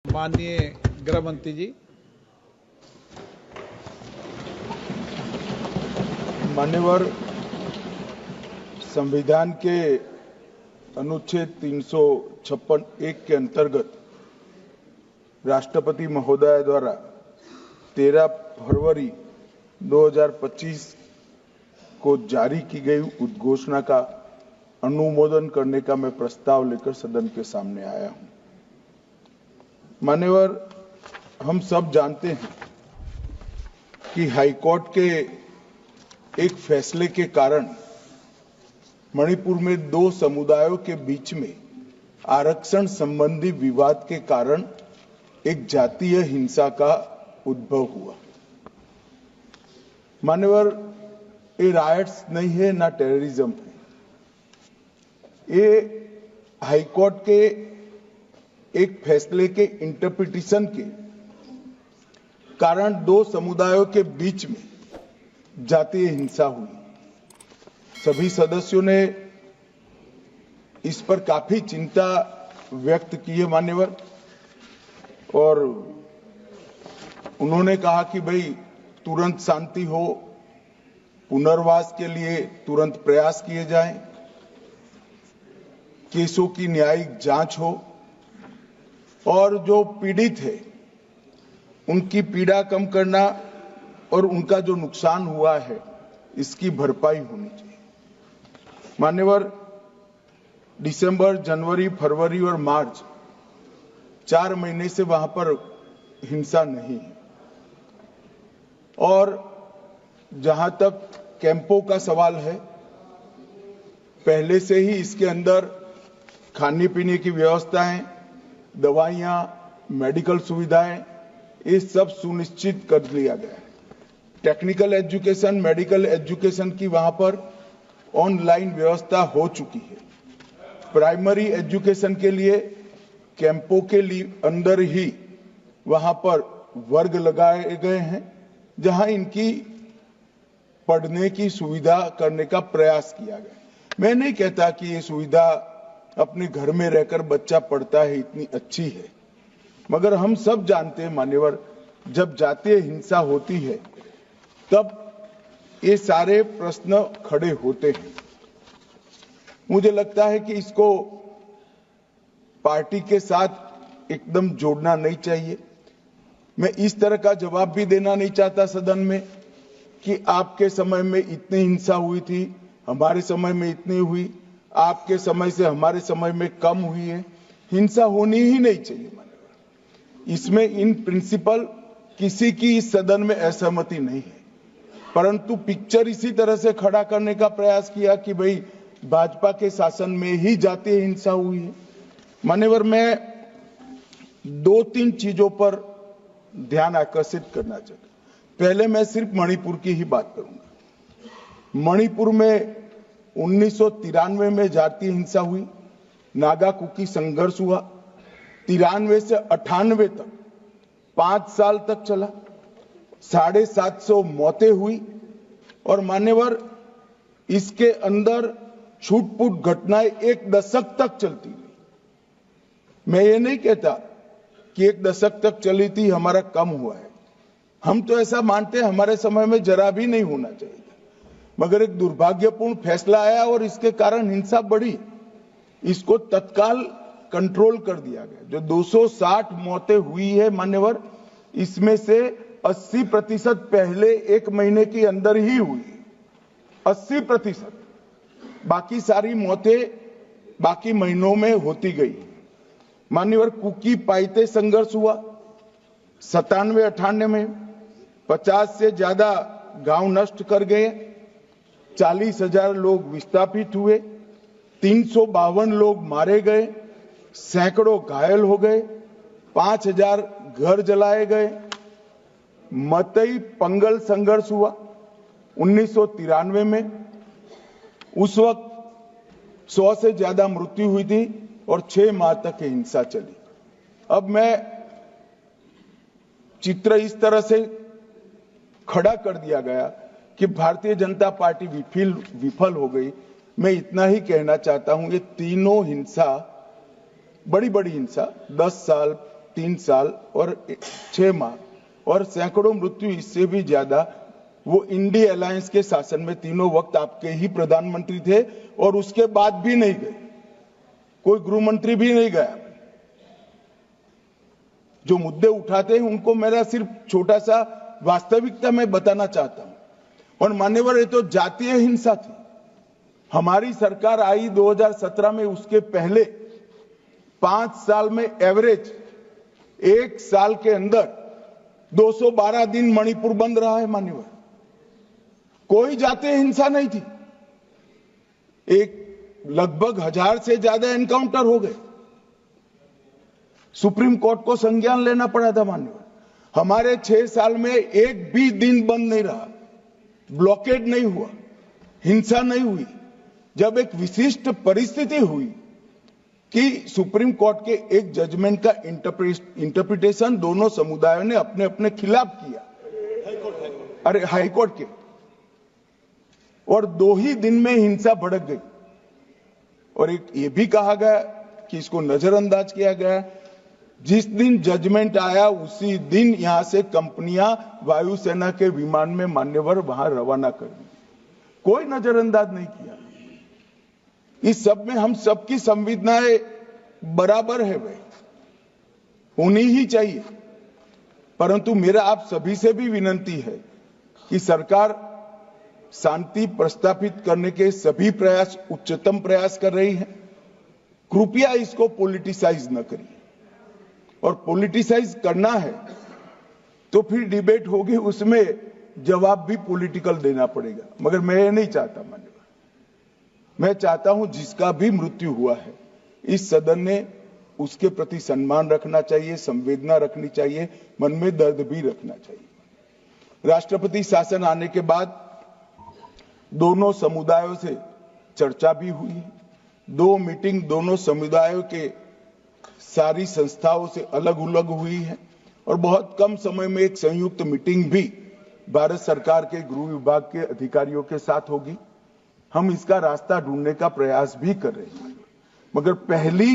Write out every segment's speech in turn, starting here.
माननीय गृह मंत्री जी। मान्यवर, संविधान के अनुच्छेद 356(1) के अंतर्गत राष्ट्रपति महोदय द्वारा 13 फरवरी 2025 को जारी की गई उद्घोषणा का अनुमोदन करने का मैं प्रस्ताव लेकर सदन के सामने आया हूं। मान्यवर, हम सब जानते हैं कि हाईकोर्ट के एक फैसले के कारण मणिपुर में दो समुदायों के बीच में आरक्षण संबंधी विवाद के कारण एक जातीय हिंसा का उद्भव हुआ। मान्यवर, ये रायट्स नहीं है ना टेररिज्म है। ये हाईकोर्ट के एक फैसले के इंटरप्रिटेशन के कारण दो समुदायों के बीच में जातीय हिंसा हुई। सभी सदस्यों ने इस पर काफी चिंता व्यक्त की है मान्यवर, और उन्होंने कहा कि भाई तुरंत शांति हो, पुनर्वास के लिए तुरंत प्रयास किए जाएं, केसों की न्यायिक जांच हो और जो पीड़ित है उनकी पीड़ा कम करना और उनका जो नुकसान हुआ है इसकी भरपाई होनी चाहिए। मान्यवर, दिसंबर, जनवरी, फरवरी और मार्च 4 महीने से वहां पर हिंसा नहीं है, और जहां तक कैंपों का सवाल है, पहले से ही इसके अंदर खाने पीने की व्यवस्थाएं, दवाइयां, मेडिकल सुविधाएं, ये सब सुनिश्चित कर लिया गया है। टेक्निकल एजुकेशन, मेडिकल एजुकेशन की वहां पर ऑनलाइन व्यवस्था हो चुकी है। प्राइमरी एजुकेशन के लिए कैंपों के लिए अंदर ही वहां पर वर्ग लगाए गए हैं, जहां इनकी पढ़ने की सुविधा करने का प्रयास किया गया। मैं नहीं कहता कि ये सुविधा अपने घर में रहकर बच्चा पढ़ता है इतनी अच्छी है, मगर हम सब जानते हैं मान्यवर, जब जातीय हिंसा होती है तब ये सारे प्रश्न खड़े होते हैं। मुझे लगता है कि इसको पार्टी के साथ एकदम जोड़ना नहीं चाहिए। मैं इस तरह का जवाब भी देना नहीं चाहता सदन में कि आपके समय में इतनी हिंसा हुई थी, हमारे समय में इतनी हुई, आपके समय से हमारे समय में कम हुई है। हिंसा होनी ही नहीं चाहिए। इसमें इन प्रिंसिपल किसी की इस सदन में असहमति नहीं है, परंतु पिक्चर इसी तरह से खड़ा करने का प्रयास किया कि भाई भाजपा के शासन में ही जातीय हिंसा हुई है। मान्यवर, मैं 2-3 चीजों पर ध्यान आकर्षित करना चाहता हूं। पहले मैं सिर्फ मणिपुर की ही बात करूंगा। मणिपुर में 1993 में जातीय हिंसा हुई, नागा कुकी संघर्ष हुआ। 93 से 98 तक 5 साल तक चला, 750 मौतें हुई, और मान्यवर इसके अंदर छूट-फूट घटनाएं 1 दशक तक चलती रही। मैं ये नहीं कहता कि 1 दशक तक चली थी हमारा कम हुआ है, हम तो ऐसा मानते हैं हमारे समय में जरा भी नहीं होना चाहिए, मगर एक दुर्भाग्यपूर्ण फैसला आया और इसके कारण हिंसा बढ़ी। इसको तत्काल कंट्रोल कर दिया गया। जो 260 मौतें हुई है मान्यवर, इसमें से 80% पहले 1 महीने के अंदर ही हुई, 80%। बाकी सारी मौतें बाकी महीनों में होती गई। मान्यवर, कुकी पाइते संघर्ष हुआ 97-98 में, 50 से ज्यादा गांव नष्ट कर गए, 40,000 लोग विस्थापित हुए, 352 लोग मारे गए, सैकड़ों घायल हो गए, 5,000 घर जलाए गए। मतई पंगल संघर्ष हुआ 1993 में, उस वक्त 100 से ज्यादा मृत्यु हुई थी और 6 माह तक हिंसा चली। अब मैं चित्र इस तरह से खड़ा कर दिया गया कि भारतीय जनता पार्टी विफल हो गई। मैं इतना ही कहना चाहता हूं, ये तीनों हिंसा, बड़ी बड़ी हिंसा, 10 साल, 3 साल और 6 माह और सैकड़ों मृत्यु, इससे भी ज्यादा, वो इंडी अलायंस के शासन में तीनों वक्त आपके ही प्रधानमंत्री थे और उसके बाद भी नहीं गए, कोई गृह मंत्री भी नहीं गया। जो मुद्दे उठाते हैं उनको मेरा सिर्फ छोटा सा वास्तविकता में बताना चाहता हूं। और मान्यवर, ये तो जातीय हिंसा थी। हमारी सरकार आई 2017 में, उसके पहले 5 साल में एवरेज 1 साल के अंदर 212 दिन मणिपुर बंद रहा है मान्यवर। कोई जातीय हिंसा नहीं थी। लगभग 1000 से ज्यादा एनकाउंटर हो गए। सुप्रीम कोर्ट को संज्ञान लेना पड़ा था मान्यवर। हमारे 6 साल में एक भी दिन बंद नहीं रहा, ब्लॉकेड नहीं हुआ, हिंसा नहीं हुई। जब एक विशिष्ट परिस्थिति हुई कि सुप्रीम कोर्ट के एक जजमेंट का इंटरप्रिटेशन दोनों समुदायों ने अपने अपने खिलाफ किया, अरे हाईकोर्ट के, और 2 ही दिन में हिंसा भड़क गई। और एक ये भी कहा गया कि इसको नजरअंदाज किया गया। जिस दिन जजमेंट आया उसी दिन यहां से कंपनियां वायुसेना के विमान में मान्यवर वहां रवाना कर दी। कोई नजरअंदाज नहीं किया। इस सब में हम सबकी संवेदनाएं बराबर है, भाई होनी ही चाहिए। परंतु मेरा आप सभी से भी विनती है कि सरकार शांति प्रस्थापित करने के सभी प्रयास, उच्चतम प्रयास कर रही है। कृपया इसको पॉलिटिसाइज न करिए। और पॉलिटिसाइज करना है तो फिर डिबेट होगी, उसमें जवाब भी पॉलिटिकल देना पड़ेगा। मगर मैं ये नहीं चाहता मान्यवर। मैं चाहता हूं जिसका भी मृत्यु हुआ है, इस सदन ने उसके प्रति सम्मान रखना चाहिए, संवेदना रखनी चाहिए, मन में दर्द भी रखना चाहिए। राष्ट्रपति शासन आने के बाद दोनों समुदायों से चर्चा भी हुई। 2 मीटिंग दोनों समुदायों के सारी संस्थाओं से अलग अलग हुई है। और बहुत कम समय में एक संयुक्त मीटिंग भी भारत सरकार के गृह विभाग के अधिकारियों के साथ होगी। हम इसका रास्ता ढूंढने का प्रयास भी कर रहे हैं। मगर पहली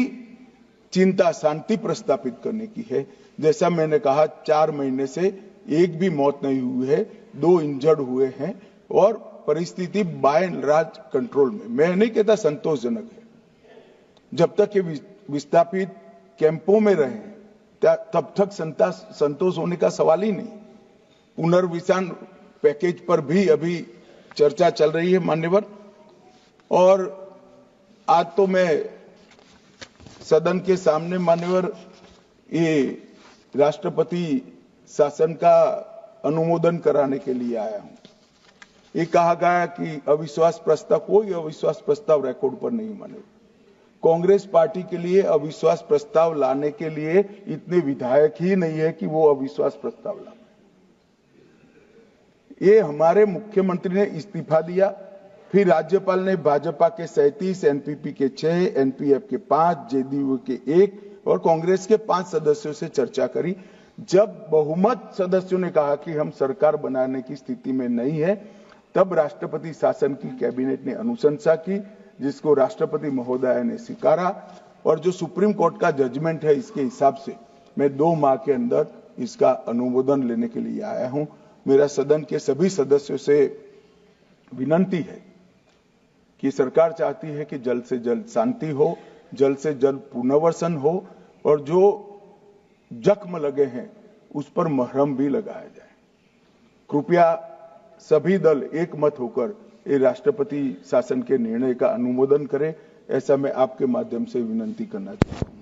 चिंता शांति प्रस्थापित करने की है। जैसा मैंने कहा, 4 महीने से एक भी मौत नहीं हुई है, 2 इंजर्ड हुए हैं और परिस्थिति बाय एंड लार्ज कंट्रोल में। मैं नहीं कहता संतोषजनक है। जब तक ये विस्थापित कैंपों में रहे तब तक संतोष होने का सवाल ही नहीं। पुनर्विसान पैकेज पर भी अभी चर्चा चल रही है मान्यवर। और आज तो मैं सदन के सामने मान्यवर ये राष्ट्रपति शासन का अनुमोदन कराने के लिए आया हूं। ये कहा गया कि अविश्वास प्रस्ताव, कोई अविश्वास प्रस्ताव रिकॉर्ड पर नहीं मान्यवर। कांग्रेस पार्टी के लिए अविश्वास प्रस्ताव लाने के लिए इतने विधायक ही नहीं है कि वो अविश्वास प्रस्ताव ला। ये हमारे मुख्यमंत्री ने इस्तीफा दिया, फिर राज्यपाल ने भाजपा के 37, एनपीपी के 6, एनपीएफ के 5, जेडीयू के 1 और कांग्रेस के 5 सदस्यों से चर्चा करी। जब बहुमत सदस्यों ने कहा कि हम सरकार बनाने की स्थिति में नहीं है, तब राष्ट्रपति शासन की कैबिनेट ने अनुशंसा की, जिसको राष्ट्रपति महोदय ने स्वीकारा। और जो सुप्रीम कोर्ट का जजमेंट है, इसके हिसाब से मैं 2 माह के अंदर इसका अनुमोदन लेने के लिए आया हूं। मेरा सदन के सभी सदस्यों से विनती है कि सरकार चाहती है कि जल्द से जल्द शांति हो, जल्द से जल्द पुनर्वसन हो और जो जख्म लगे हैं उस पर मरहम भी लगाया जाए। कृपया सभी दल एक मत होकर ये राष्ट्रपति शासन के निर्णय का अनुमोदन करें, ऐसा मैं आपके माध्यम से विनती करना चाहता हूं।